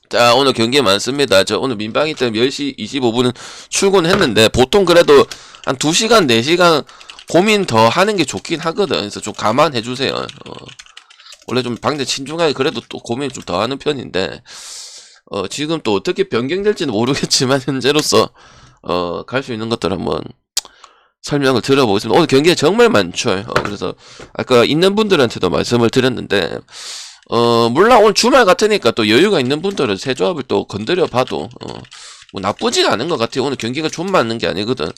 자, 오늘 경기 많습니다. 저 오늘 민방위 때문에 10시 25분은 출근했는데, 보통 그래도 한 2시간, 4시간 고민 더 하는 게 좋긴 하거든. 그래서 좀 감안해주세요. 원래 좀 방대 신중하게 그래도 또 고민 좀 더 하는 편인데, 지금 또 어떻게 변경될지는 모르겠지만, 현재로서, 갈 수 있는 것들 한번 설명을 드려보겠습니다. 오늘 경기가 정말 많죠. 그래서 아까 있는 분들한테도 말씀을 드렸는데, 물론 오늘 주말 같으니까 또 여유가 있는 분들은 새 조합을 또 건드려 봐도, 뭐 나쁘진 않은 것 같아요. 오늘 경기가 좀 맞는 게 아니거든.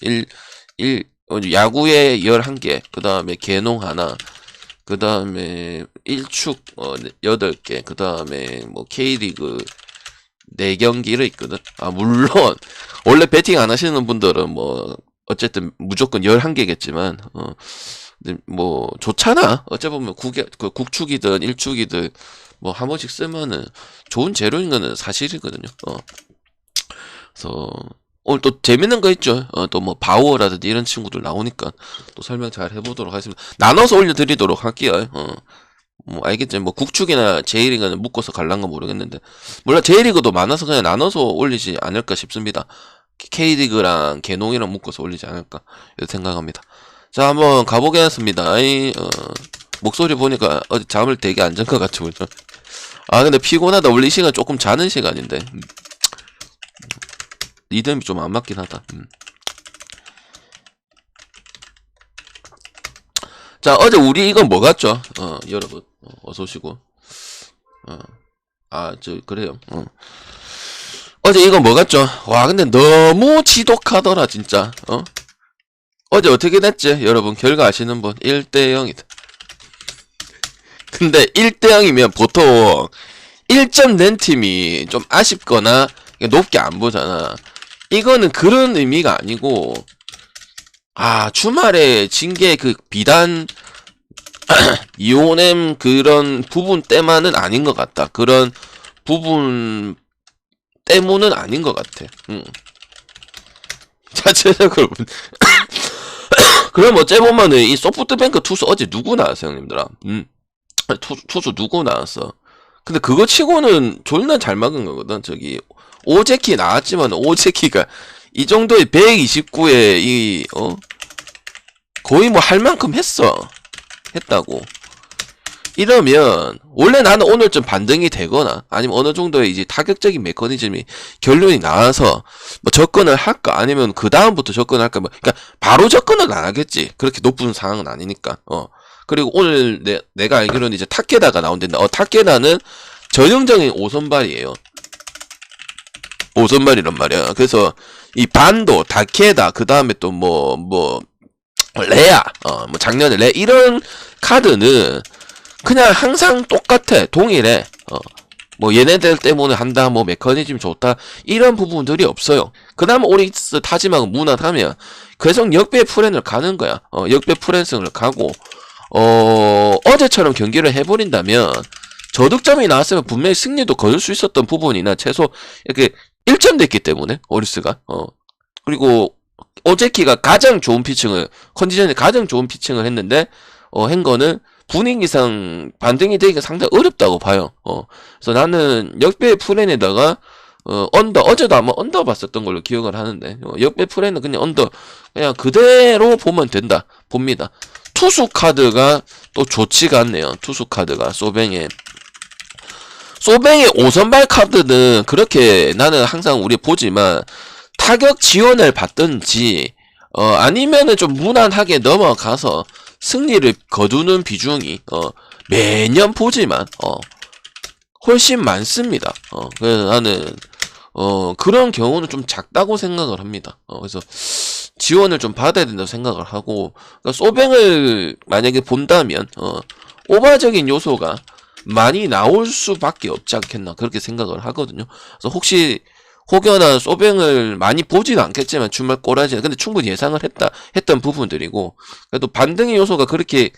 야구에 11개, 그 다음에 개농 하나, 그 다음에 1축, 8개, 그 다음에 뭐 K리그 4경기를 있거든. 물론, 원래 배팅 안 하시는 분들은 뭐, 어쨌든 무조건 11개겠지만, 근데 뭐 좋잖아. 어째 보면 국축이든 1축이든 뭐 한 번씩 쓰면은 좋은 재료인 거는 사실이거든요. 그래서 오늘 또 재밌는 거 있죠. 또 뭐 바우어라든지 이런 친구들 나오니까 또 설명 잘 해보도록 하겠습니다. 나눠서 올려드리도록 할게요. 뭐 알겠지? 뭐 국축이나 J리그는 묶어서 갈란가 모르겠는데, 물론 J리그도 많아서 그냥 나눠서 올리지 않을까 싶습니다. K리그랑 개농이랑 묶어서 올리지 않을까 이렇게 생각합니다. 자, 한번 가보겠습니다. 목소리 보니까 어제 잠을 되게 안 잔 것 같죠, 그죠? 근데 피곤하다. 원래 이 시간 조금 자는 시간인데, 리듬이 좀 안 맞긴 하다. 자, 어제 우리 이건 뭐 같죠? 여러분, 어서 오시고. 그래요. 어제 이건 뭐 같죠? 와, 근데 너무 지독하더라, 진짜. 어제 어떻게 됐지? 여러분, 결과 아시는 분? 1대0이다. 근데 1대0이면 보통 1점 낸 팀이 좀 아쉽거나 높게 안 보잖아. 이거는 그런 의미가 아니고, 주말에 진 게 그 비단, 이오넴 그런 부분 때만은 아닌 것 같다. 그런 부분 때문은 아닌 것 같아. 자체적으로. 그럼 어째 보면은 이 소프트뱅크 투수 어제 누구 나왔어, 형님들아? 투수 누구 나왔어? 근데 그거 치고는 졸라 잘 막은 거거든. 저기 오제키 나왔지만 오제키가 이 정도의 129에 거의 뭐 할 만큼 했다고. 이러면 원래 나는 오늘 좀 반등이 되거나 아니면 어느 정도의 이제 타격적인 메커니즘이 결론이 나와서 뭐 접근을 할까 아니면 그 다음부터 접근을 할까, 뭐 그러니까 바로 접근은 안 하겠지. 그렇게 높은 상황은 아니니까. 그리고 오늘 내가 알기로는 이제 타케다가 나온다는데, 타케다는 전형적인 5선발이에요. 5선발이란 말이야. 그래서 이 반도, 다케다, 그 다음에 또 레아, 뭐 작년에 레 이런 카드는 그냥 항상 똑같아. 동일해. 뭐 얘네들 때문에 한다, 뭐 메커니즘 좋다, 이런 부분들이 없어요. 그 다음 오릭스 타지막은 무난하면 계속 역배 프랜을 가는 거야. 역배 프랜승을 가고, 어제처럼 경기를 해버린다면 저득점이 나왔으면 분명히 승리도 거둘 수 있었던 부분이나 최소 이렇게 1점 됐기 때문에 오리스가. 그리고 오제키가 가장 좋은 피칭을, 컨디션이 가장 좋은 피칭을 했는데, 한 거는 분위기상 반등이 되기가 상당히 어렵다고 봐요. 그래서 나는 역배 프랜에다가 어제도 아마 언더 봤었던 걸로 기억을 하는데, 역배 프랜은 그냥 언더 그냥 그대로 보면 된다 봅니다. 투수 카드가 또 좋지가 않네요. 투수 카드가 소뱅의 5선발 카드는 그렇게 나는 항상 우리 보지만 타격 지원을 받든지 아니면은 좀 무난하게 넘어가서 승리를 거두는 비중이 매년 보지만 훨씬 많습니다. 그래서 나는 그런 경우는 좀 작다고 생각을 합니다. 그래서 지원을 좀 받아야 된다고 생각을 하고, 그러니까 소뱅을 만약에 본다면 오버적인 요소가 많이 나올 수밖에 없지 않겠나, 그렇게 생각을 하거든요. 그래서 혹시 혹여나 소뱅을 많이 보지는 않겠지만 주말 꼬라지는 근데 충분히 예상을 했던 부분들이고, 그래도 반등의 요소가 그렇게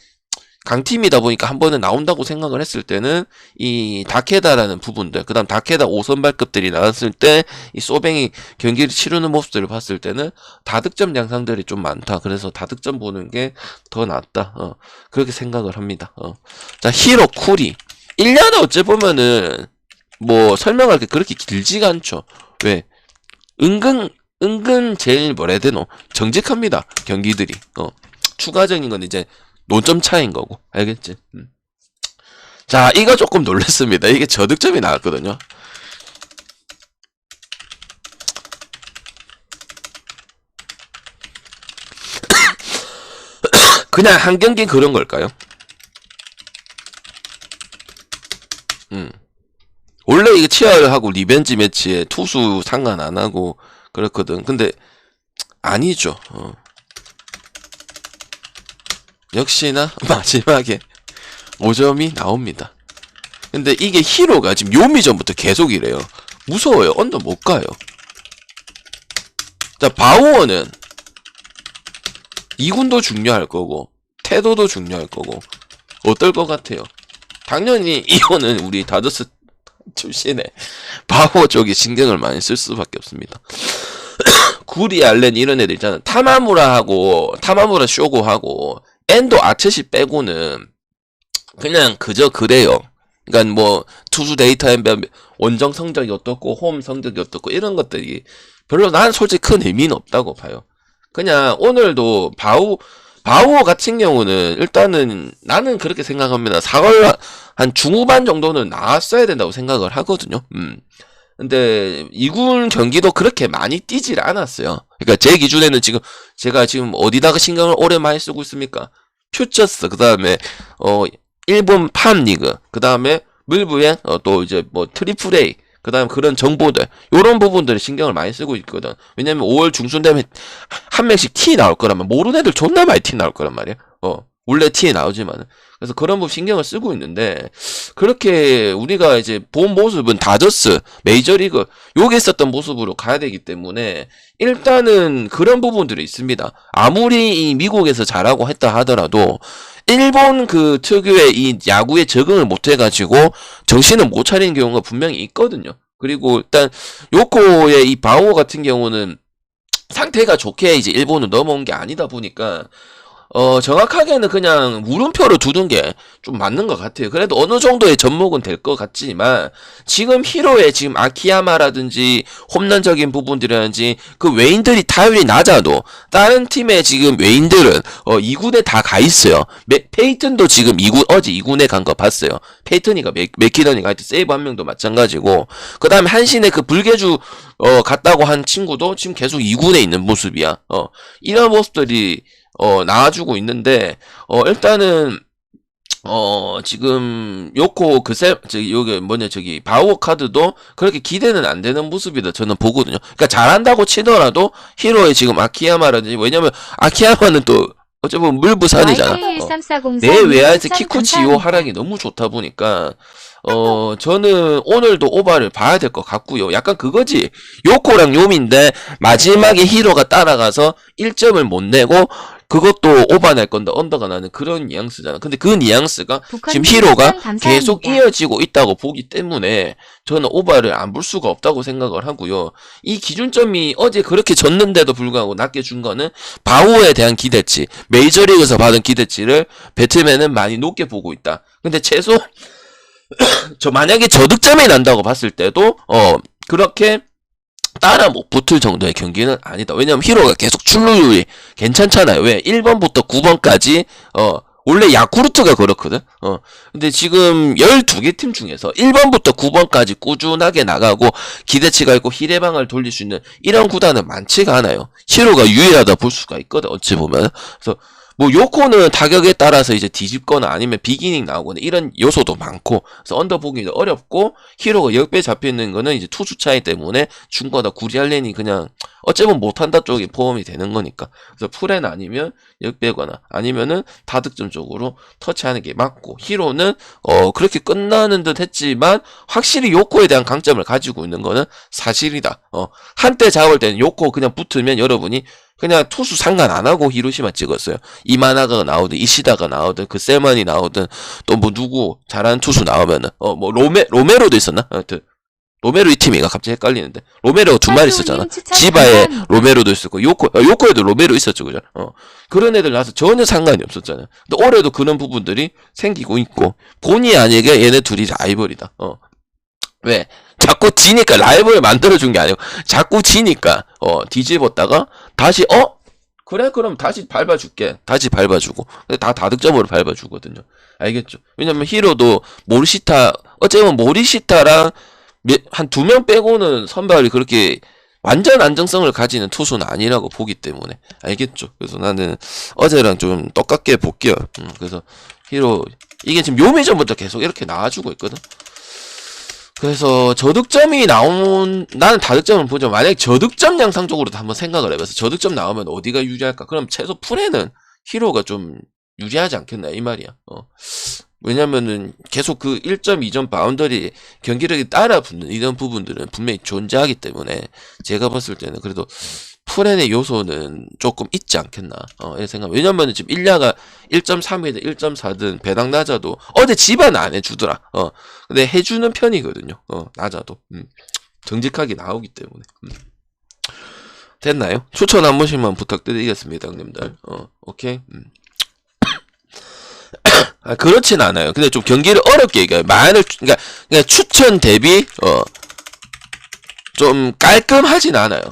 강팀이다 보니까 한 번은 나온다고 생각을 했을 때는 이 다케다라는 부분들, 그 다음 다케다 5선발급들이 나왔을 때 이 소뱅이 경기를 치르는 모습들을 봤을 때는 다득점 양상들이 좀 많다. 그래서 다득점 보는 게 더 낫다. 그렇게 생각을 합니다. 자, 히로 쿠리 1년에 어째 보면은 뭐 설명할 게 그렇게 길지가 않죠. 왜? 은근 제일 뭐라 해야 되노? 정직합니다. 경기들이. 추가적인 건 이제 논점 차이인 거고. 알겠지? 자, 이거 조금 놀랐습니다. 이게 저득점이 나왔거든요. 그냥 한 경기 그런 걸까요? 원래 이게 치열하고 리벤지 매치에 투수 상관 안 하고 그렇거든. 근데 아니죠. 역시나 마지막에 5점이 나옵니다. 근데 이게 히로가 지금 요미전부터 계속 이래요. 무서워요. 언더 못 가요. 자, 바우어는 2군도 중요할 거고 태도도 중요할 거고 어떨 것 같아요? 당연히 이거는 우리 다저스 출신의 바우어 쪽에 신경을 많이 쓸 수밖에 없습니다. 구리 알렌 이런 애들 있잖아. 타마무라 쇼고하고 엔도 아츠시 빼고는 그냥 그저 그래요. 그러니까 뭐 투수 데이터에 원정 성적이 어떻고 홈 성적이 어떻고 이런 것들이 별로 난 솔직히 큰 의미는 없다고 봐요. 그냥 오늘도 바우어 같은 경우는 일단은 나는 그렇게 생각합니다. 4월 한 중후반 정도는 나왔어야 된다고 생각을 하거든요. 근데 2군 경기도 그렇게 많이 뛰질 않았어요. 그러니까 제 기준에는 제가 지금 어디다가 신경을 오래 많이 쓰고 있습니까? 퓨처스, 그 다음에 일본 팜리그, 그 다음에 물부엔 또 이제 뭐 트리플 A, 그 다음에 그런 정보들, 요런 부분들을 신경을 많이 쓰고 있거든. 왜냐면 5월 중순 되면 한 명씩 T 나올 거라면 모르는 애들 존나 많이 T 나올 거란 말이야. 원래 T 나오지만은. 그래서 그런 부분 신경을 쓰고 있는데, 그렇게 우리가 이제 본 모습은 다저스, 메이저리그, 요게 있었던 모습으로 가야 되기 때문에, 일단은 그런 부분들이 있습니다. 아무리 이 미국에서 잘하고 했다 하더라도, 일본 그 특유의 이 야구에 적응을 못 해가지고, 정신을 못 차리는 경우가 분명히 있거든요. 그리고 일단, 요코의 이 바오 같은 경우는, 상태가 좋게 이제 일본으로 넘어온 게 아니다 보니까, 정확하게는 그냥 물음표로 두는 게 좀 맞는 것 같아요. 그래도 어느 정도의 접목은 될 것 같지만, 지금 히로의 지금 아키야마라든지, 홈런적인 부분들이라든지, 그 외인들이 타율이 낮아도, 다른 팀의 지금 외인들은, 2군에 다 가 있어요. 페이튼도 지금 어제 2군에 간 거 봤어요. 페이튼이가 맥키너니가 하여튼 세이브 한 명도 마찬가지고, 그 다음에 한신의 그 불개주, 갔다고 한 친구도 지금 계속 2군에 있는 모습이야. 이런 모습들이, 나와주고 있는데, 일단은, 지금, 요코, 바우어 카드도 그렇게 기대는 안 되는 모습이다, 저는 보거든요. 그러니까 잘한다고 치더라도, 히로의 지금 아키야마라든지, 왜냐면, 아키야마는 또, 어쩌면 물부산이잖아. 내 외야에서 키쿠치요 하락이 너무 좋다 보니까, 저는 오늘도 오바를 봐야 될 것 같고요. 약간 그거지. 요코랑 요미인데, 마지막에 히로가 따라가서 1점을 못 내고, 그것도 오바 낼 건데 언더가 나는 그런 뉘앙스잖아. 근데 그 뉘앙스가 지금 히로가 계속 이어지고 있다고 보기 때문에 저는 오바를 안 볼 수가 없다고 생각을 하고요. 이 기준점이 어제 그렇게 졌는데도 불구하고 낮게 준 거는 바우어에 대한 기대치, 메이저리그에서 받은 기대치를 배트맨은 많이 높게 보고 있다. 근데 최소 저 만약에 저득점이 난다고 봤을 때도 그렇게 따라 못 붙을 정도의 경기는 아니다. 왜냐면 히로가 계속 출루율이 괜찮잖아요. 왜? 1번부터 9번까지 원래 야쿠르트가 그렇거든. 근데 지금 12개 팀 중에서 1번부터 9번까지 꾸준하게 나가고 기대치가 있고 희대방을 돌릴 수 있는 이런 구단은 많지가 않아요. 히로가 유일하다 볼 수가 있거든. 어찌 보면. 그래서 뭐 요코는 타격에 따라서 이제 뒤집거나 아니면 비기닝 나오거나 이런 요소도 많고 그래서 언더 보기도 어렵고 히로가 역배 잡혀있는 거는 이제 투수 차이 때문에 준 거다. 구리알렌이 그냥 어쩌면 못한다 쪽이 포함이 되는 거니까. 그래서 풀엔 아니면 역배거나 아니면은 다득점 쪽으로 터치하는 게 맞고 히로는 그렇게 끝나는 듯 했지만 확실히 요코에 대한 강점을 가지고 있는 거는 사실이다. 한때 잡을 때는 요코 그냥 붙으면 여러분이 그냥 투수 상관 안 하고 히로시마 찍었어요. 이마나가 나오든 이시다가 나오든 그 셀만이 나오든 또 뭐 누구 잘하는 투수 나오면은 뭐 로메로도 있었나? 하여튼 로메로 이 팀이가 갑자기 헷갈리는데 로메로 두 마리 있었잖아. 지바에 로메로도 있었고 요코에도 로메로 있었죠, 그죠? 그런 애들 나와서 전혀 상관이 없었잖아요. 근데 올해도 그런 부분들이 생기고 있고 본의 아니게 얘네 둘이 라이벌이다. 왜? 자꾸 지니까 라이브를 만들어준 게 아니고 자꾸 지니까 뒤집었다가 다시 그래 그럼 다시 밟아줄게 다시 밟아주고 다 다득점으로 밟아주거든요. 알겠죠? 왜냐면 히로도 모리시타 어쩌면 모리시타랑 한 2명 빼고는 선발이 그렇게 완전 안정성을 가지는 투수는 아니라고 보기 때문에 알겠죠? 그래서 나는 어제랑 좀 똑같게 볼게요. 그래서 히로 이게 지금 요미전부터 계속 이렇게 나와주고 있거든. 그래서 저득점이 나는 다득점을 보죠. 만약에 저득점 양상적으로도 한번 생각을 해봐서 저득점 나오면 어디가 유리할까? 그럼 최소 풀에는 히로가 좀 유리하지 않겠나 이 말이야. 왜냐면은 계속 그 1점, 2점 바운더리 경기력이 따라 붙는 이런 부분들은 분명히 존재하기 때문에 제가 봤을 때는 그래도 풀엔의 요소는 조금 있지 않겠나 이런 생각. 왜냐면은 지금 1야가 1.3이든 1.4든 배당 낮아도 어제 집안 안 해주더라. 근데 해주는 편이거든요. 낮아도 정직하게 나오기 때문에. 됐나요? 추천 한 번씩만 부탁드리겠습니다, 형님들. 오케이. 그렇진 않아요. 근데 좀 경기를 어렵게 얘기해요. 그러니까 추천 대비 좀 깔끔하진 않아요.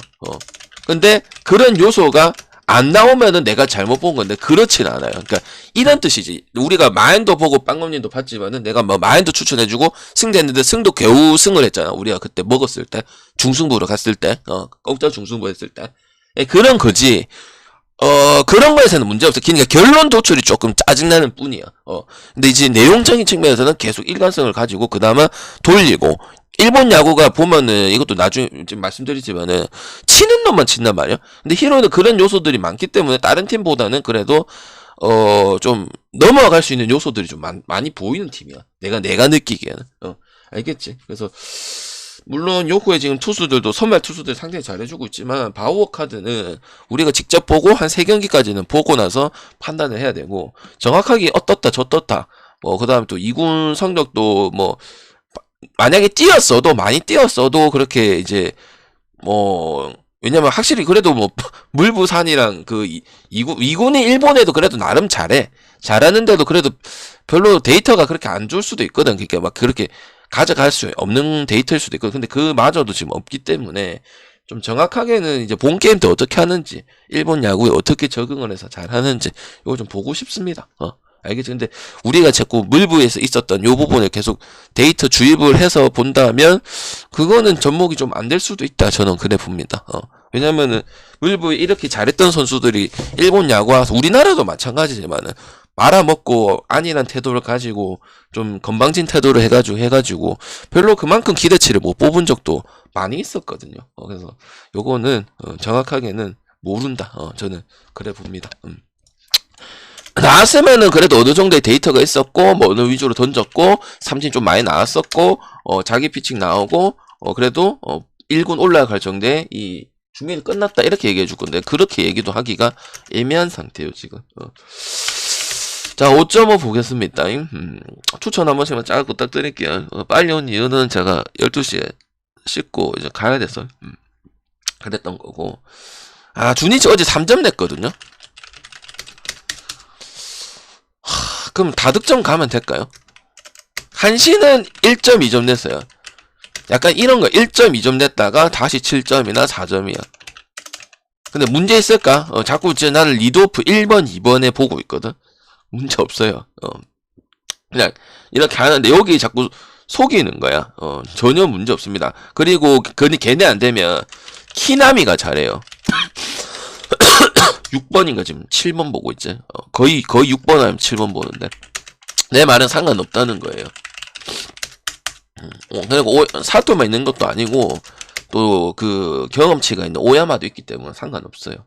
근데 그런 요소가 안 나오면은 내가 잘못 본 건데 그렇진 않아요. 그러니까 이런 뜻이지. 우리가 마인도 보고 빵검님도 봤지만은 내가 뭐 마인도 추천해주고 승됐는데 승도 겨우 승을 했잖아. 우리가 그때 먹었을 때 중승부로 갔을 때 공짜 중승부 했을 때 그런 거지. 그런 거에서는 문제 없어. 그러니까 결론 도출이 조금 짜증나는 뿐이야. 근데 이제 내용적인 측면에서는 계속 일관성을 가지고 그나마 돌리고 일본 야구가 보면은 이것도 나중에 지금 말씀드리지만은 치는 놈만 친단 말이야. 근데 히로는 그런 요소들이 많기 때문에 다른 팀보다는 그래도 좀 넘어갈 수 있는 요소들이 좀 많이 보이는 팀이야. 내가 느끼기에는. 알겠지? 그래서 물론 요코의 지금 투수들도 선발 투수들 상당히 잘해주고 있지만 바우어 카드는 우리가 직접 보고 한 3경기까지는 보고 나서 판단을 해야 되고 정확하게 어떻다 저떻다 그 다음에 또 2군 성적도 만약에 많이 뛰었어도 그렇게 이제 왜냐면 확실히 그래도 물부산이랑 그 2군이 일본에도 그래도 나름 잘하는데도 그래도 별로 데이터가 그렇게 안 좋을 수도 있거든. 그러니까 막 그렇게 가져갈 수 없는 데이터일 수도 있거든. 근데 그마저도 지금 없기 때문에 좀 정확하게는 이제 본 게임 때 어떻게 하는지 일본 야구에 어떻게 적응을 해서 잘하는지 이거 좀 보고 싶습니다. 알겠지? 근데 우리가 자꾸 물부에서 있었던 요 부분을 계속 데이터 주입을 해서 본다면 그거는 접목이 좀 안 될 수도 있다. 저는 그래 봅니다. 왜냐면은 물부에 이렇게 잘했던 선수들이 일본 야구 와서 우리나라도 마찬가지지만은 말아먹고 안일한 태도를 가지고 좀 건방진 태도를 해가지고 별로 그만큼 기대치를 못 뽑은 적도 많이 있었거든요. 그래서 요거는 정확하게는 모른다. 저는 그래 봅니다. 나왔으면은 그래도 어느 정도의 데이터가 있었고 어느 위주로 던졌고 삼진 좀 많이 나왔었고 자기 피칭 나오고 그래도 1군 올라갈 정도의 이 중계가 끝났다 이렇게 얘기해 줄 건데 그렇게 얘기도 하기가 애매한 상태예요 지금. 자 5.5 보겠습니다. 추천 한 번씩만 쫙 부탁드릴게요. 빨리 온 이유는 제가 12시에 씻고 이제 가야 돼서 그랬던 거고. 주니치 어제 3점 냈거든요. 그럼 다득점 가면 될까요? 한시는 1.2점 냈어요. 약간 이런 거 1.2점 냈다가 다시 7점이나 4점이야. 근데 문제 있을까? 자꾸 이제 나는 리드오프 1번, 2번에 보고 있거든. 문제 없어요. 그냥 이렇게 하는데 여기 자꾸 속이는 거야. 전혀 문제 없습니다. 그리고 걔네 안 되면 키나미가 잘해요. 6번인가 지금 7번 보고 있지. 거의 6번 아니면 7번 보는데 내 말은 상관없다는 거예요. 그리고 사토만 있는 것도 아니고 또 그 경험치가 있는 오야마도 있기 때문에 상관없어요.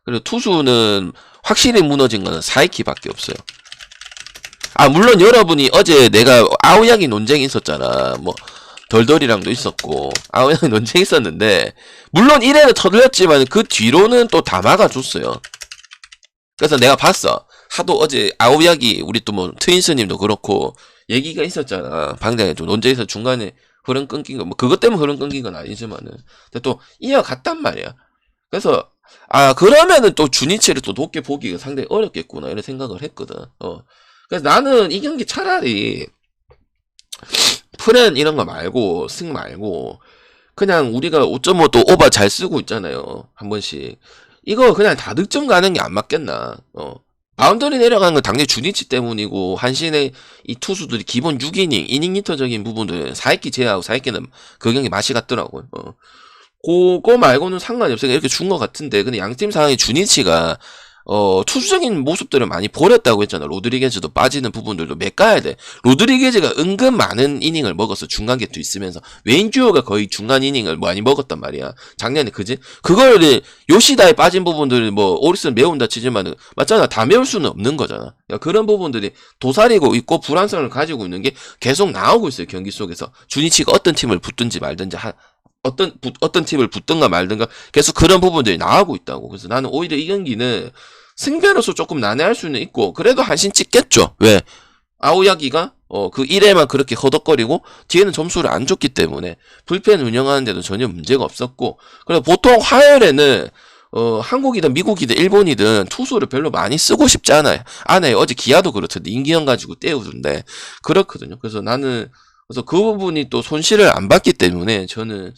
그리고 투수는 확실히 무너진 거는 사이키밖에 없어요. 물론 여러분이 어제 내가 아오야기 논쟁이 있었잖아. 덜덜이랑도 있었고 아오야기 논쟁이 있었는데 물론 1회는 터들렸지만 그 뒤로는 또 다 막아줬어요. 그래서 내가 봤어. 하도 어제 아오야기 우리 또 트윈스님도 그렇고 얘기가 있었잖아. 방장에 좀 논쟁에서 중간에 흐름 끊긴 거 그것 때문에 흐름 끊긴 건 아니지만은 근데 또 이어갔단 말이야. 그래서 그러면은 또 주니치를 또 높게 보기가 상당히 어렵겠구나 이런 생각을 했거든. 그래서 나는 이 경기 차라리 프렌 이런 거 말고 승 말고 그냥 우리가 5.5 또 오바 잘 쓰고 있잖아요. 한 번씩. 이거 그냥 다득점 가는 게 안 맞겠나. 바운더리 내려가는 건 당연히 주니치 때문이고 한신의 이 투수들이 기본 6이닝, 이닝 리터적인 부분들 4회기 제외하고 4회기는 그 경기 맛이 같더라고요. 그거 말고는 상관이 없으니까 이렇게 준 것 같은데 근데 양팀 상황이 주니치가 투수적인 모습들을 많이 버렸다고 했잖아. 로드리게즈도 빠지는 부분들도 메꿔야 돼. 로드리게즈가 은근 많은 이닝을 먹었어. 중간 갭도 있으면서. 웨인주어가 거의 중간 이닝을 많이 먹었단 말이야. 작년에, 그지? 그거를, 요시다에 빠진 부분들을 오리스는 메운다 치지만, 맞잖아. 다 메울 수는 없는 거잖아. 그런 부분들이 도사리고 있고, 불안성을 가지고 있는 게 계속 나오고 있어요. 경기 속에서. 주니치가 어떤 팀을 붙든지 말든지, 어떤 팀을 붙든가 말든가 계속 그런 부분들이 나오고 있다고. 그래서 나는 오히려 이 경기는 승패로서 조금 난해할 수는 있고 그래도 한신 찍겠죠. 왜? 아오야기가 그 1회만 그렇게 허덕거리고 뒤에는 점수를 안 줬기 때문에 불펜 운영하는데도 전혀 문제가 없었고 그래서 보통 화요일에는 한국이든 미국이든 일본이든 투수를 별로 많이 쓰고 싶지 않아요. 어제 기아도 그렇던데 임기영 가지고 때우던데 그렇거든요. 그래서 그 부분이 또 손실을 안 받기 때문에 저는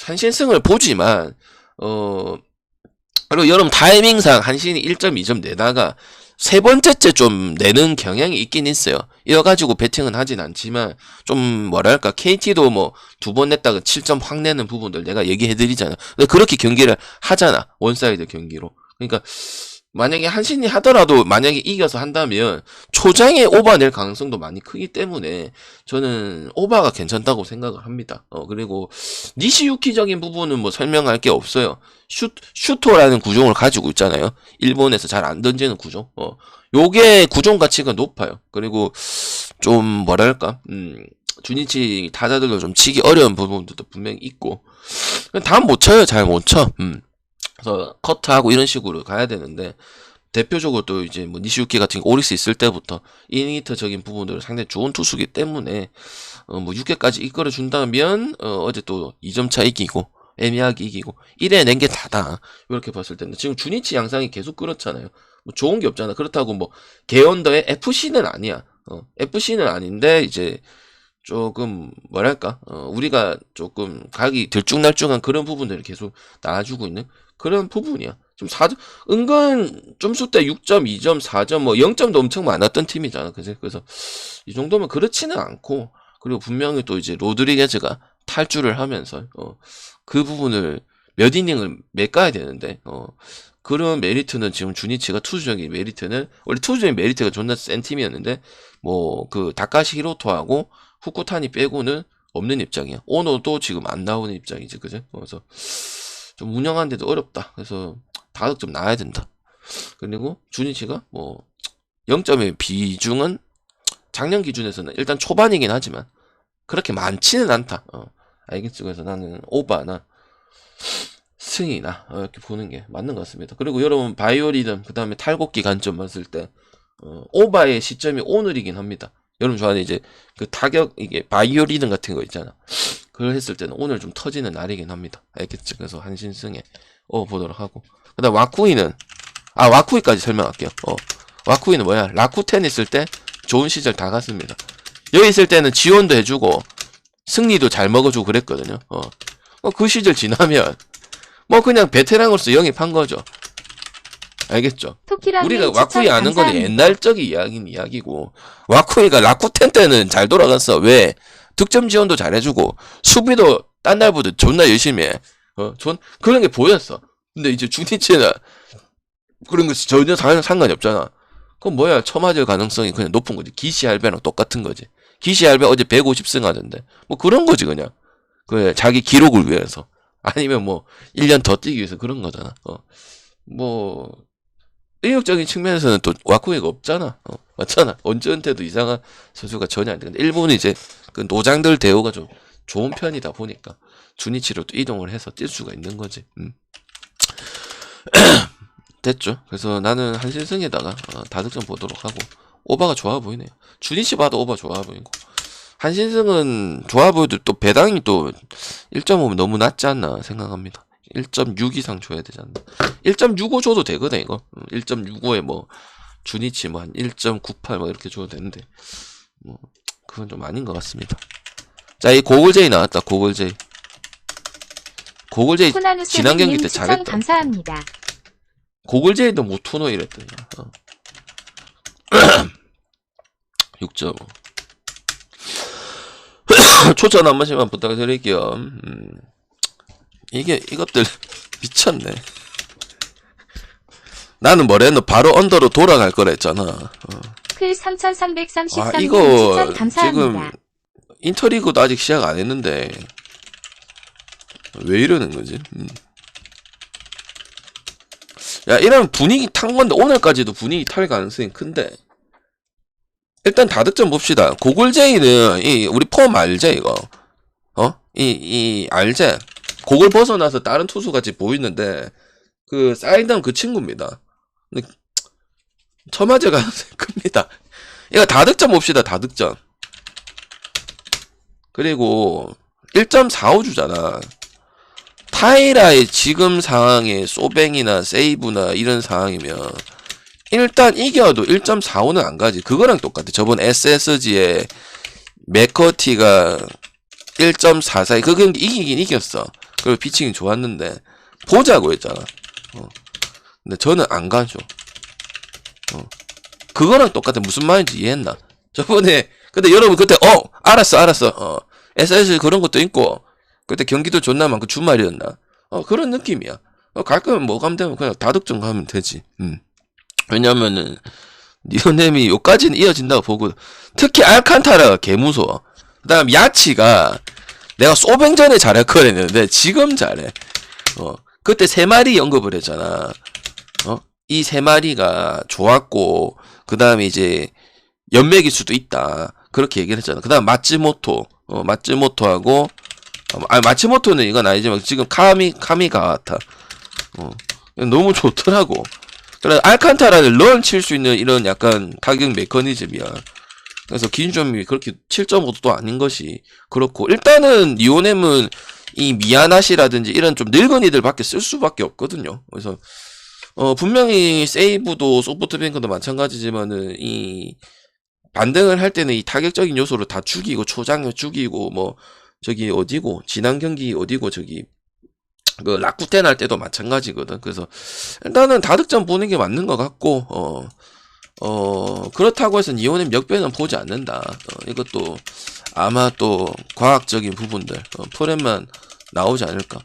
한신승을 보지만 그리고 여러분 타이밍상 한신이 1.2점 내다가 세 번째째 좀 내는 경향이 있긴 있어요. 이어가지고 배팅은 하진 않지만 좀 뭐랄까 KT도 뭐 2번 냈다가 7점 확 내는 부분들 내가 얘기해드리잖아. 근데 그렇게 경기를 하잖아. 원사이드 경기로. 그러니까 만약에 한신이 하더라도 만약에 이겨서 한다면 초장에 오바 낼 가능성도 많이 크기 때문에 저는 오바가 괜찮다고 생각을 합니다. 그리고 니시유키적인 부분은 뭐 설명할 게 없어요. 슈토라는 구종을 가지고 있잖아요. 일본에서 잘 안 던지는 구종. 요게 구종 가치가 높아요. 그리고 좀 뭐랄까 주니치 타자들도 좀 치기 어려운 부분들도 분명히 있고 다 못 쳐요. 잘 못 쳐. 그래서 커트하고 이런 식으로 가야 되는데 대표적으로 또 이제 뭐 니시유키 같은 오리스 있을 때부터 이니터적인 부분들을 상당히 좋은 투수기 때문에 뭐 6회까지 이끌어 준다면 어제 또 2점 차 이기고 애매하게 이기고 1회 낸 게 다다 이렇게 봤을 때는 지금 주니치 양상이 계속 그렇잖아요. 뭐 좋은 게 없잖아. 그렇다고 뭐 개언더의 FC는 아니야. FC는 아닌데 이제 조금 뭐랄까 우리가 조금 각이 들쭉날쭉한 그런 부분들을 계속 나와주고 있는 그런 부분이야. 좀 은근 점수 때 6점, 2점, 4점, 뭐 0점도 엄청 많았던 팀이잖아. 그지? 그래서 이 정도면 그렇지는 않고 그리고 분명히 또 이제 로드리게즈가 탈주를 하면서 그 부분을 몇 이닝을 메꿔야 되는데 그런 메리트는 지금 주니치가 투수적인 메리트는 원래 투수적인 메리트가 존나 센 팀이었는데 뭐 그 다카시 히로토하고 후쿠타니 빼고는 없는 입장이야. 오노도 지금 안 나오는 입장이지, 그죠? 그래서 좀 운영하는데도 어렵다. 그래서 다득점 나야 된다. 그리고 주니치가 뭐 0점의 비중은 작년 기준에서는 일단 초반이긴 하지만 그렇게 많지는 않다. 알겠지? 그래서 나는 오바나 승이나 이렇게 보는 게 맞는 것 같습니다. 그리고 여러분 바이오리듬 그 다음에 탈곡기 관점 봤을 때 오바의 시점이 오늘이긴 합니다. 여러분 좋아하는 이제 그 타격 이게 바이오리듬 같은 거 있잖아. 그걸 했을 때는 오늘 좀 터지는 날이긴 합니다. 알겠지? 그래서 한신승에 보도록 하고 그다음 와쿠이까지 설명할게요. 와쿠이는 뭐야? 라쿠텐 있을 때 좋은 시절 다 갔습니다. 여기 있을 때는 지원도 해주고 승리도 잘 먹어주고 그랬거든요. 그 시절 지나면 뭐 그냥 베테랑으로서 영입한 거죠. 알겠죠? 우리가 와쿠이 아는 거는 옛날적인 이야기고 와쿠이가 라쿠텐 때는 잘 돌아갔어. 왜? 득점 지원도 잘해주고 수비도 딴 날보다 존나 열심히 해. 그런 게 보였어. 근데 이제 주니치는 그런 거 전혀 상관이 없잖아. 그럼 뭐야? 처맞을 가능성이 그냥 높은 거지. 기시알베랑 똑같은 거지. 기시알베 어제 150승 하던데 뭐 그런 거지 그냥. 자기 기록을 위해서. 아니면 뭐 1년 더 뛰기 위해서 그런 거잖아. 뭐 의욕적인 측면에서는 또 와쿠이가 없잖아. 맞잖아. 언제 은퇴도 이상한 선수가 전혀 안 돼. 근데 일본은 이제 그 노장들 대우가 좀 좋은 편이다 보니까 주니치로 또 이동을 해서 뛸 수가 있는 거지. 됐죠. 그래서 나는 한신승에다가 다득점 보도록 하고 오바가 좋아 보이네요. 주니치 봐도 오바 좋아 보이고 한신승은 좋아 보여도 또 배당이 또 1.5면 너무 낮지 않나 생각합니다. 1.6 이상 줘야 되지 않나. 1.65 줘도 되거든 이거. 1.65에 뭐 주니치 뭐 한 1.98 뭐 이렇게 줘도 되는데 뭐 그건 좀 아닌 것 같습니다. 자, 이 고글제이 나왔다. 고글제이 지난 경기 때 잘했다. 감사합니다. 고글제이도 무토노 이랬더니 6.5 초천 한 번씩만 부탁드릴게요. 이것들 미쳤네. 나는 뭐랬노? 바로 언더로 돌아갈 거라 했잖아. 클 3333님 이거 추천 감사합니다. 지금 인터리그도 아직 시작 안 했는데 왜 이러는 거지? 야, 이런 분위기 탄 건데 오늘까지도 분위기 탈 가능성이 큰데 일단 다득점 봅시다. 고글제이는 우리 폼 알제 이거? 알제? 고글 벗어나서 다른 투수 같이 보이는데 그 사이드한 그 친구입니다. 근데 처맞을 가능성이 큽니다. 이거 다득점 봅시다. 다득점. 그리고 1.45 주잖아. 타이라의 지금 상황에 소뱅이나 세이브나 이런 상황이면 일단 이겨도 1.45는 안 가지. 그거랑 똑같아. 저번 SSG의 맥커티가 1.44. 그 경기 이기긴 이겼어. 그리고 피칭이 좋았는데 보자고 했잖아. 근데 저는 안 가죠. 그거랑 똑같아. 무슨 말인지 이해했나? 저번에 근데 여러분 그때 알았어. SSG 그런 것도 있고 그때 경기도 존나 많고 주말이었나? 그런 느낌이야. 갈 거면 뭐 가면 되면 그냥 다득점 가면 되지. 왜냐면은 니오넴이 요까지는 이어진다고 보고 특히 알칸타라가 개무서워. 그 다음 야치가 내가 소뱅전에 잘할 거랬는데 지금 잘해. 그때 3마리 언급을 했잖아. 이 3마리가 좋았고 그 다음에 이제 연맥일 수도 있다. 그렇게 얘기를 했잖아. 그 다음 마츠모토하고 마츠모토는 이건 아니지만 지금 카미가와타 너무 좋더라고. 그래 알칸타라를 런 칠 수 있는 이런 약간 타격 메커니즘이야. 그래서 기준점이 그렇게 7.5도 아닌 것이 그렇고 일단은 니오넴은 이 미야나시라든지 이런 좀 늙은이들밖에 쓸 수밖에 없거든요. 그래서 분명히 세이브도 소프트뱅크도 마찬가지지만은 이 반등을 할 때는 이 타격적인 요소를 다 죽이고 초장을 죽이고 뭐 저기 어디고 지난 경기 어디고 저기 그 라쿠텐 할 때도 마찬가지거든. 그래서 일단은 다득점 보는 게 맞는 것 같고 그렇다고 해서 니오넴 역배는 보지 않는다. 이것도 아마 또 과학적인 부분들 프렘만 나오지 않을까.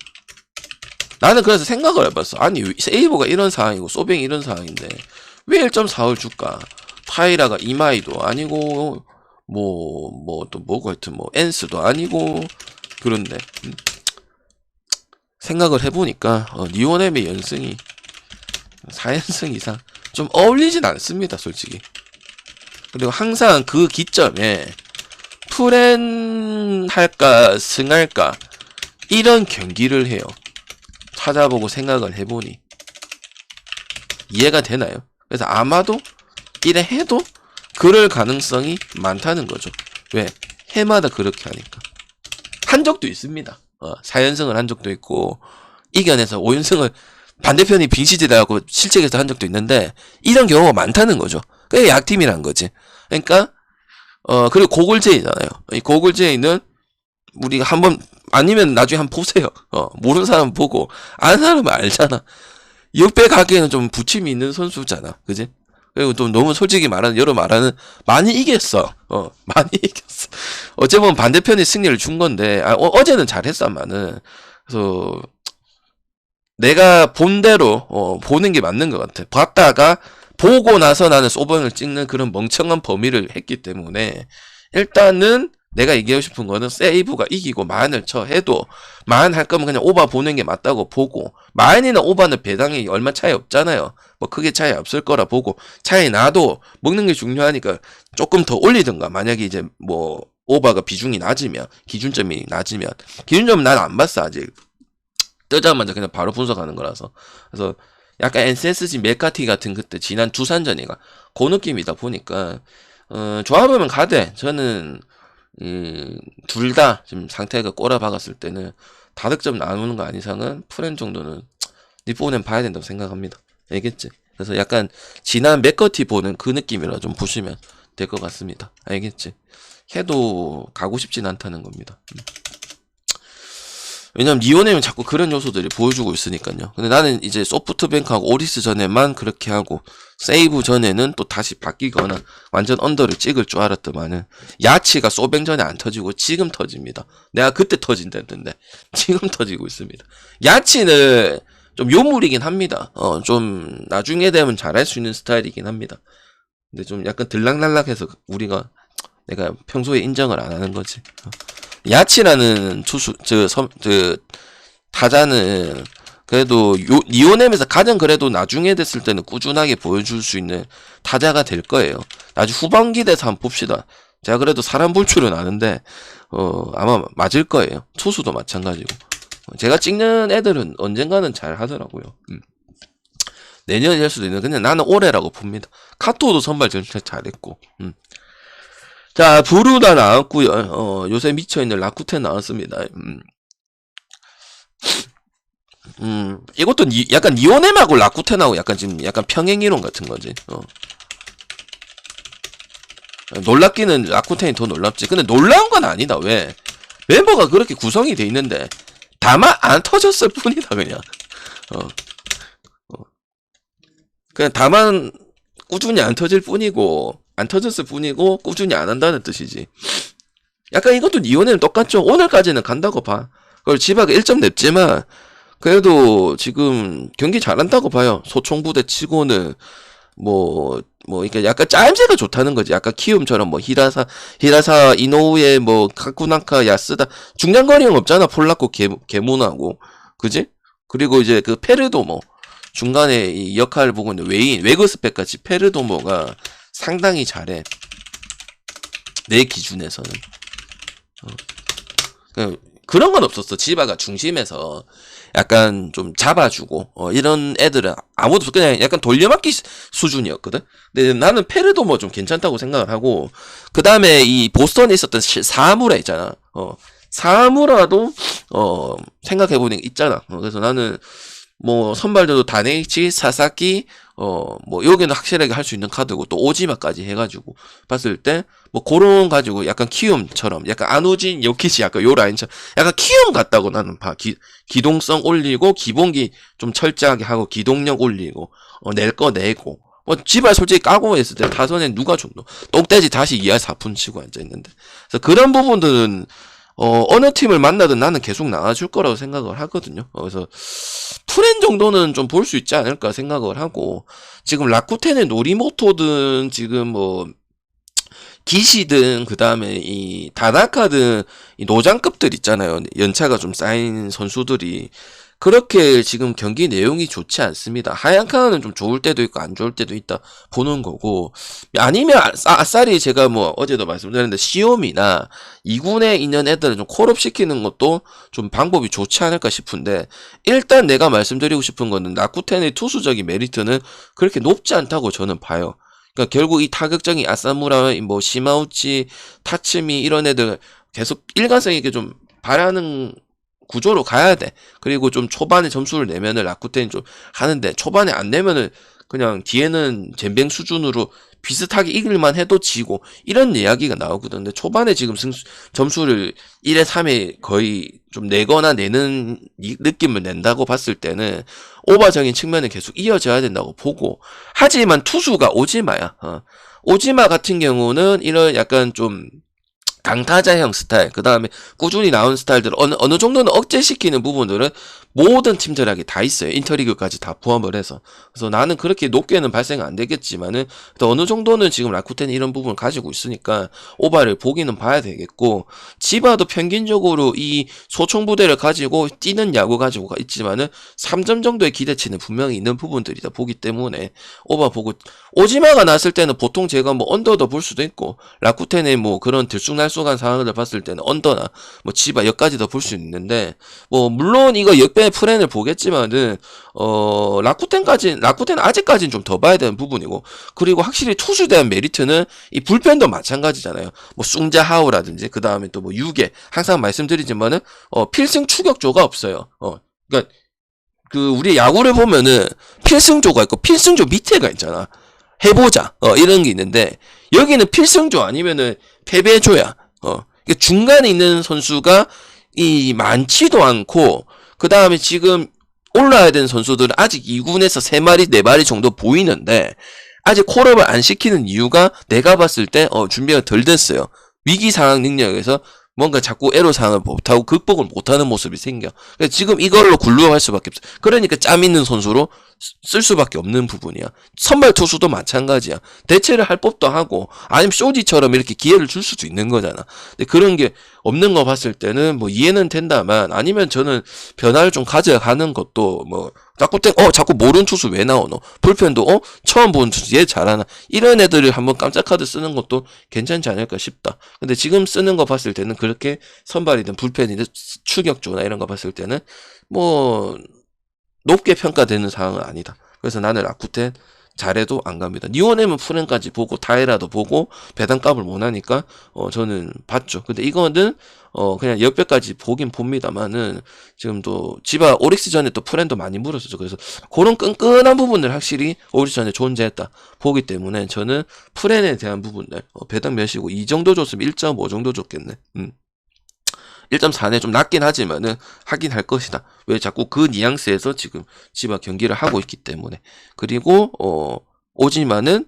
나는 그래서 생각을 해봤어. 아니 세이버가 이런 상황이고 소뱅이 이런 상황인데 왜 1.4를 줄까? 타이라가 이마이도 아니고 뭐 또 뭐가 하여튼 뭐 엔스도 아니고 그런데 생각을 해보니까 니오넴의 연승이 4연승 이상 좀 어울리진 않습니다 솔직히. 그리고 항상 그 기점에 프렌 할까 승할까 이런 경기를 해요. 찾아보고 생각을 해보니 이해가 되나요? 그래서 아마도 이래 해도 그럴 가능성이 많다는 거죠. 왜? 해마다 그렇게 하니까. 한 적도 있습니다. 4연승을 한 적도 있고 이겨내서 5연승을 반대편이 빙시지다하고 실책에서 한 적도 있는데 이런 경우가 많다는 거죠. 그게 약팀이란 거지. 그러니까 그리고 고글제이잖아요. 이 고글제이는 우리가 한번 아니면 나중에 한번 보세요. 모르는 사람 보고 아는 사람은 알잖아. 역배 가기에는 좀 부침이 있는 선수잖아. 그지? 그리고 또 너무 솔직히 말하는 여러 말하는 많이 이겼어. 많이 이겼어. 어째 보면 반대편이 승리를 준 건데 어제는 잘했어 아마는. 그래서 내가 본 대로 보는 게 맞는 것 같아. 봤다가 보고 나서 나는 소번을 찍는 그런 멍청한 범위를 했기 때문에 일단은 내가 얘기하고 싶은 거는 세이브가 이기고 마흔을 쳐 해도 마흔 할 거면 그냥 오바 보는 게 맞다고 보고 마흔이나 오바는 배당이 얼마 차이 없잖아요. 뭐 크게 차이 없을 거라 보고 차이 나도 먹는 게 중요하니까 조금 더 올리든가 만약에 이제 뭐 오바가 비중이 낮으면 기준점이 낮으면 기준점은 난 안 봤어 아직. 뜨자마자 그냥 바로 분석하는 거라서. 그래서 약간 SSG 메카티 같은 그때 지난 두산전이가 그 느낌이다 보니까 조합하면 가되 저는 둘 다 지금 상태가 꼬라박았을 때는 다득점 나누는 거 아닌 이상은 프렌 정도는 니뽀는 봐야 된다고 생각합니다. 알겠지? 그래서 약간 지난 맥커티 보는 그 느낌이라 좀 보시면 될 것 같습니다. 알겠지? 해도 가고 싶진 않다는 겁니다. 왜냐면 리오네는 자꾸 그런 요소들이 보여주고 있으니까요. 근데 나는 이제 소프트뱅크하고 오리스 전에만 그렇게 하고 세이브 전에는 또 다시 바뀌거나 완전 언더를 찍을 줄 알았더만은 야치가 소뱅 전에 안 터지고 지금 터집니다. 내가 그때 터진다던데 지금 터지고 있습니다. 야치는 좀 요물이긴 합니다. 좀 나중에 되면 잘할 수 있는 스타일이긴 합니다. 근데 좀 약간 들락날락해서 내가 평소에 인정을 안 하는 거지. 야치라는 타자는 그래도 니오넴에서 가장 그래도 나중에 됐을 때는 꾸준하게 보여줄 수 있는 타자가 될 거예요. 나중에 후반기 돼서 한번 봅시다. 제가 그래도 사람 볼 줄은 아는데 아마 맞을 거예요. 투수도 마찬가지고. 제가 찍는 애들은 언젠가는 잘 하더라고요. 내년이 될 수도 있는데 근데 나는 올해라고 봅니다. 카토도 선발 전체 잘했고. 자, 브루다 나왔고요. 요새 미쳐있는 라쿠텐 나왔습니다. 이것도 약간 니오넴하고 라쿠텐하고 약간 평행이론 같은 거지. 놀랍기는 라쿠텐이 더 놀랍지. 근데 놀라운 건 아니다. 왜? 멤버가 그렇게 구성이 돼 있는데 다만 안 터졌을 뿐이다 그냥. 그냥 다만 꾸준히 안 터질 뿐이고 안 터졌을 뿐이고 꾸준히 안 한다는 뜻이지. 약간 이것도 니오네는 똑같죠. 오늘까지는 간다고 봐. 그걸 지바가 1점 냈지만 그래도 지금 경기 잘한다고 봐요. 소총부대 치고는 그러니까 약간 짜임새가 좋다는 거지. 약간 키움처럼 뭐 히라사 이노우에 뭐 카쿠나카 야스다 중량거리는 없잖아. 폴라코 개문하고 그지? 그리고 이제 그 페르도모 중간에 이 역할을 보고 있는 웨그スペ 같이 페르도모가 상당히 잘해. 내 기준에서는. 그런 건 없었어. 지바가 중심에서 약간 좀 잡아주고 이런 애들은 아무도 없어. 그냥 약간 돌려막기 수준이었거든. 근데 나는 페르도모 좀 괜찮다고 생각을 하고 그 다음에 이 보스턴에 있었던 사무라 있잖아. 사무라도 생각해보니까 있잖아. 그래서 나는 뭐 선발들도 다네이치, 사사키, 여기는 확실하게 할 수 있는 카드고 또 오지마까지 해가지고 봤을 때 뭐 그런 가지고 약간 키움처럼 약간 안우진, 요키치 약간 요 라인처럼 약간 키움 같다고 나는 봐. 기동성 올리고 기본기 좀 철저하게 하고 기동력 올리고 낼 거 내고 지발 솔직히 까고 했을 때 타선에 누가 줬노? 똥돼지 다시 2할 4푼 치고 앉아있는데 그래서 그런 부분들은 어느 팀을 만나든 나는 계속 나와줄 거라고 생각을 하거든요. 그래서 프렌 정도는 좀 볼 수 있지 않을까 생각을 하고 지금 라쿠텐의 노리모토든 지금 뭐 기시든 그 다음에 이 다나카든 이 노장급들 있잖아요. 연차가 좀 쌓인 선수들이 그렇게 지금 경기 내용이 좋지 않습니다. 하얀카는 좀 좋을 때도 있고 안 좋을 때도 있다 보는 거고 아니면 아싸리 제가 뭐 어제도 말씀드렸는데 시오미나 2군에 있는 애들을 좀 콜업 시키는 것도 좀 방법이 좋지 않을까 싶은데 일단 내가 말씀드리고 싶은 거는 라쿠텐의 투수적인 메리트는 그렇게 높지 않다고 저는 봐요. 그러니까 결국 이 타격적인 아사무라, 뭐 시마우치, 타츠미 이런 애들 계속 일관성 있게 좀 바라는 구조로 가야 돼. 그리고 좀 초반에 점수를 내면은 라쿠텐이 좀 하는데 초반에 안 내면은 그냥 뒤에는 젠뱅 수준으로 비슷하게 이길만 해도 지고 이런 이야기가 나오거든. 근데 초반에 지금 점수를 1회 3회 거의 좀 내거나 내는 느낌을 낸다고 봤을 때는 오바적인 측면은 계속 이어져야 된다고 보고 하지만 투수가 오지마야. 오지마 같은 경우는 이런 약간 좀 강타자형 스타일, 그 다음에 꾸준히 나온 스타일들 어느 정도는 억제시키는 부분들은 모든 팀들에게 다 있어요. 인터리그까지 다 포함을 해서. 그래서 나는 그렇게 높게는 발생 안 되겠지만은 또 어느 정도는 지금 라쿠텐이 이런 부분을 가지고 있으니까 오바를 보기는 봐야 되겠고 지바도 평균적으로 이 소총부대를 가지고 뛰는 야구 가지고가 있지만은 3점 정도의 기대치는 분명히 있는 부분들이다 보기 때문에 오바 보고 오지마가 났을 때는 보통 제가 뭐 언더도 볼 수도 있고 라쿠텐의 뭐 그런 들쑥날쑥한 상황을 봤을 때는 언더나 뭐 지바 여기까지도 볼 수 있는데 뭐 물론 이거 역배 프렌을 보겠지만은 라쿠텐 아직까지는 좀 더 봐야 되는 부분이고 그리고 확실히 투수에 대한 메리트는 이 불펜도 마찬가지잖아요. 뭐 숭자하오라든지 그 다음에 또 뭐 유게 항상 말씀드리지만은 필승 추격조가 없어요. 그러니까 그 우리 야구를 보면은 필승조가 있고 필승조 밑에가 있잖아. 해보자 이런 게 있는데 여기는 필승조 아니면은 패배조야. 이게 중간에 있는 선수가 많지도 않고, 그 다음에 지금 올라야 되는 선수들은 아직 2군에서 3마리, 4마리 정도 보이는데, 아직 콜업을 안 시키는 이유가 내가 봤을 때, 준비가 덜 됐어요. 위기 상황 능력에서 뭔가 자꾸 애로 상황을 못하고 극복을 못하는 모습이 생겨. 그래서 지금 이걸로 굴러갈 수밖에 없어. 그러니까 짬 있는 선수로 쓸 수밖에 없는 부분이야. 선발 투수도 마찬가지야. 대체를 할 법도 하고, 아니면 쇼지처럼 이렇게 기회를 줄 수도 있는 거잖아. 근데 그런 게 없는 거 봤을 때는 뭐 이해는 된다만, 아니면 저는 변화를 좀 가져가는 것도 뭐 자꾸 모르는 투수 왜 나오노? 불펜도 처음 보는 투수 얘 잘하나? 이런 애들을 한번 깜짝 카드 쓰는 것도 괜찮지 않을까 싶다. 근데 지금 쓰는 거 봤을 때는 그렇게 선발이든 불펜이든 추격조나 이런 거 봤을 때는 뭐 높게 평가되는 상황은 아니다. 그래서 나는 라쿠텐 잘해도 안 갑니다. 니오네면 프렌까지 보고 타이라도 보고 배당값을 못 하니까 저는 봤죠. 근데 이거는 그냥 역배까지 보긴 봅니다만은 지금도 지바 오릭스 전에 또 프렌도 많이 물었었죠. 그래서 그런 끈끈한 부분들 확실히 오릭스 전에 존재했다 보기 때문에 저는 프렌에 대한 부분들 배당 몇이고 이 정도 줬으면 1.5 정도 줬겠네. 1.4는 좀 낮긴 하지만은 하긴 할 것이다. 왜 자꾸 그 뉘앙스에서 지금 지바 경기를 하고 있기 때문에. 그리고 오지만은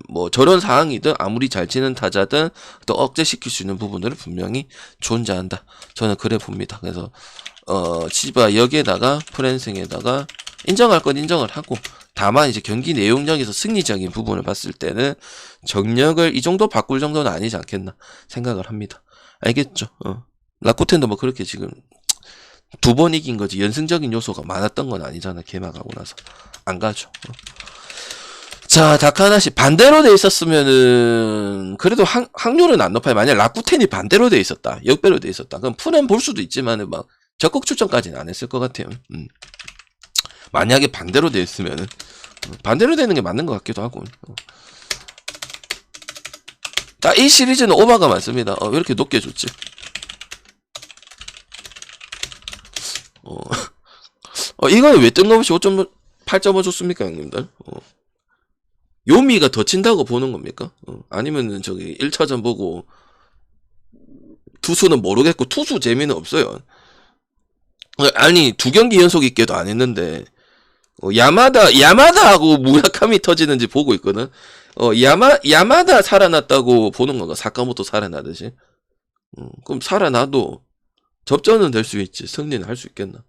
뭐 저런 상황이든 아무리 잘 치는 타자든 또 억제시킬 수 있는 부분들은 분명히 존재한다. 저는 그래 봅니다. 그래서 지바 여기에다가 프랜승에다가 인정할 건 인정을 하고, 다만 이제 경기 내용적에서 승리적인 부분을 봤을 때는 정력을 이 정도 바꿀 정도는 아니지 않겠나 생각을 합니다. 알겠죠? 라쿠텐도 뭐 그렇게 지금 2번 이긴 거지 연승적인 요소가 많았던 건 아니잖아. 개막하고 나서 안 가죠. 자, 다카하나시 반대로 돼 있었으면은 그래도 확률은 안 높아요. 만약 라쿠텐이 반대로 돼 있었다, 역배로 돼 있었다, 그럼 프렌 볼 수도 있지만은 막 적극 추천까지는 안 했을 것 같아요. 만약에 반대로 돼 있으면은 반대로 되는 게 맞는 것 같기도 하고. 자, 이 시리즈는 오바가 많습니다. 왜 이렇게 높게 줬지? 이거는 왜 뜬금없이 8.5 줬습니까, 형님들? 요미가 더 친다고 보는 겁니까? 아니면은 저기 1차전 보고 투수는 모르겠고 투수 재미는 없어요. 아니, 2경기 연속 있게도 안 했는데 야마다하고 무라카미 터지는지 보고 있거든. 야마다 살아났다고 보는 건가? 사카모토 살아나듯이. 그럼 살아나도 접전은 될 수 있지. 승리는 할 수 있겠나?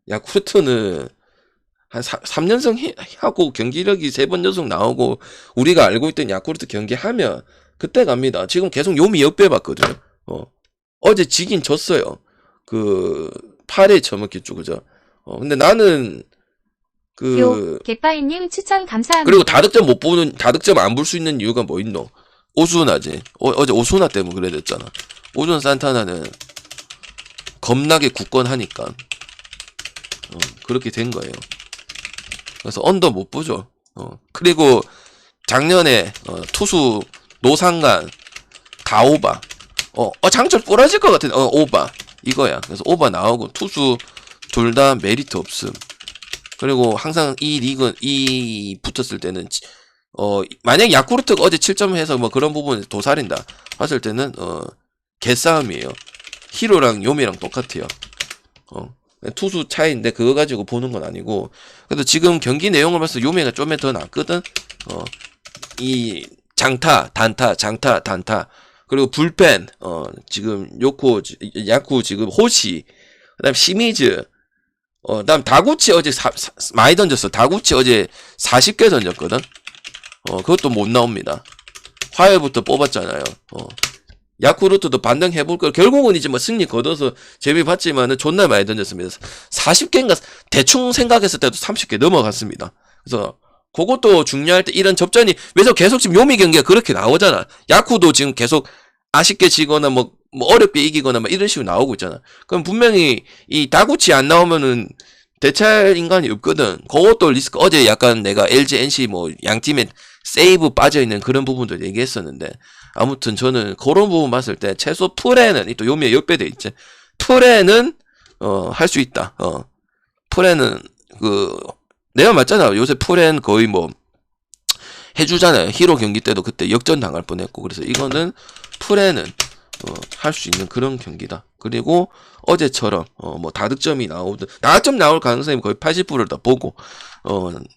야쿠르트는 한 3연승 하고 경기력이 3번 연속 나오고 우리가 알고 있던 야쿠르트 경기하면 그때 갑니다. 지금 계속 요미 역배 봤거든요. 어제 지긴 졌어요. 그 8회 처먹겠죠, 그죠? 근데 나는 개파이님 추천 감사합니다. 그리고 다득점 안 볼 수 있는 이유가 뭐 있노? 오수나지. 어제 오수나 때문에 그래 됐잖아. 오존 산타나는 겁나게 굳건하니까 그렇게 된 거예요. 그래서 언더 못 보죠. 그리고 작년에 투수 노상간 다 오바. 장철 부러질 것 같은 오바 이거야. 그래서 오바 나오고 투수 둘 다 메리트 없음. 그리고 항상 이 리그 붙었을 때는 만약 야쿠르트가 어제 7점 해서 뭐 그런 부분에 도살인다 봤을 때는 개싸움이에요. 히로랑 요미랑 똑같아요. 투수 차이인데 그거 가지고 보는 건 아니고. 그래도 지금 경기 내용을 봐서 요미가 좀 더 낫거든. 이 장타 단타 그리고 불펜 지금 야쿠 지금 호시, 그다음 시미즈, 그다음 다구치 어제 많이 던졌어. 다구치 어제 40개 던졌거든. 그것도 못 나옵니다. 화요일부터 뽑았잖아요. 야쿠르트도 반등해볼 걸. 결국은 이제 뭐 승리 거둬서 재미 봤지만은 존나 많이 던졌습니다. 40개인가 대충 생각했을 때도 30개 넘어갔습니다. 그래서 그것도 중요할 때 이런 접전이 왜서 계속 지금 요미 경기가 그렇게 나오잖아. 야쿠도 지금 계속 아쉽게 지거나 뭐 어렵게 이기거나 막 이런 식으로 나오고 있잖아. 그럼 분명히 이 다구치 안 나오면은 대체할 인간이 없거든. 그것도 리스크. 어제 약간 내가 LG, NC 뭐 양팀에 세이브 빠져있는 그런 부분도 얘기했었는데, 아무튼 저는 그런 부분 봤을 때 최소 프레는 또 요미에 역배돼 있지. 프레는 할 수 있다. 프레는 내가 맞잖아. 요새 프레는 거의 뭐 해주잖아요. 히로 경기 때도 그때 역전 당할 뻔했고. 그래서 이거는 프레는 할 수 있는 그런 경기다. 그리고 어제처럼 뭐 다득점이 나오든 다득점 나올 가능성이 거의 80%를 다 보고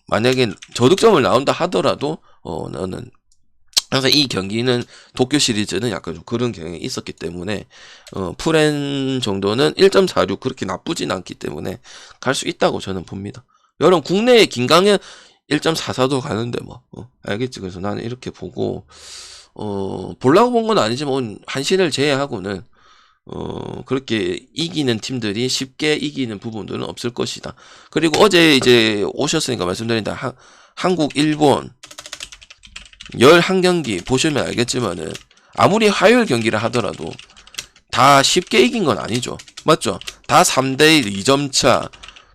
만약에 저득점을 나온다 하더라도 나는 항상 이 경기는 도쿄 시리즈는 약간 좀 그런 경향이 있었기 때문에 프렌 정도는 1.46 그렇게 나쁘진 않기 때문에 갈 수 있다고 저는 봅니다. 여러분 국내에 김강현 1.44도 가는데 뭐 알겠지. 그래서 나는 이렇게 보고 보려고 본 건 아니지만 한신을 제외하고는 그렇게 이기는 팀들이 쉽게 이기는 부분들은 없을 것이다. 그리고 어제 이제 오셨으니까 말씀드린다. 한국, 일본 11경기 보시면 알겠지만은 아무리 화요일 경기를 하더라도 다 쉽게 이긴 건 아니죠. 맞죠? 다 3대1 2점 차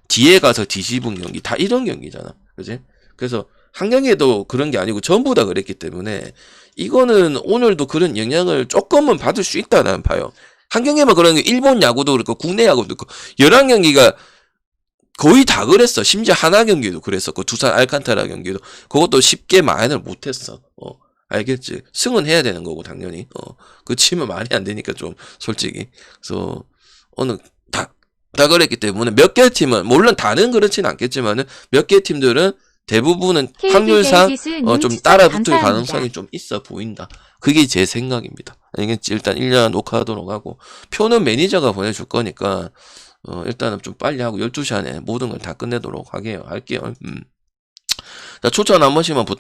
뒤에 가서 뒤집은 경기 다 이런 경기잖아. 그지? 그래서 한 경기에도 그런 게 아니고 전부 다 그랬기 때문에 이거는 오늘도 그런 영향을 조금은 받을 수 있다 나는 봐요. 한 경기만 그런 게 일본 야구도 그렇고 국내 야구도 그렇고 11경기가 거의 다 그랬어. 심지어 하나 경기도 그랬었고 두산 알칸타라 경기도 그것도 쉽게 만회를 못했어. 알겠지? 승은 해야 되는 거고 당연히. 그 치면 말이 안 되니까 좀 솔직히. 그래서 다 그랬기 때문에 몇 개 팀은 물론 다는 그렇진 않겠지만은 몇 개 팀들은 대부분은 확률상 좀 따라붙을 가능성이 좀 있어 보인다. 그게 제 생각입니다. 알겠지? 일단 1년 녹화하도록 하고 표는 매니저가 보내줄 거니까 일단은 좀 빨리 하고 12시 안에 모든 걸 다 끝내도록 할게요. 자, 추천 한 번씩만 부탁드립니다.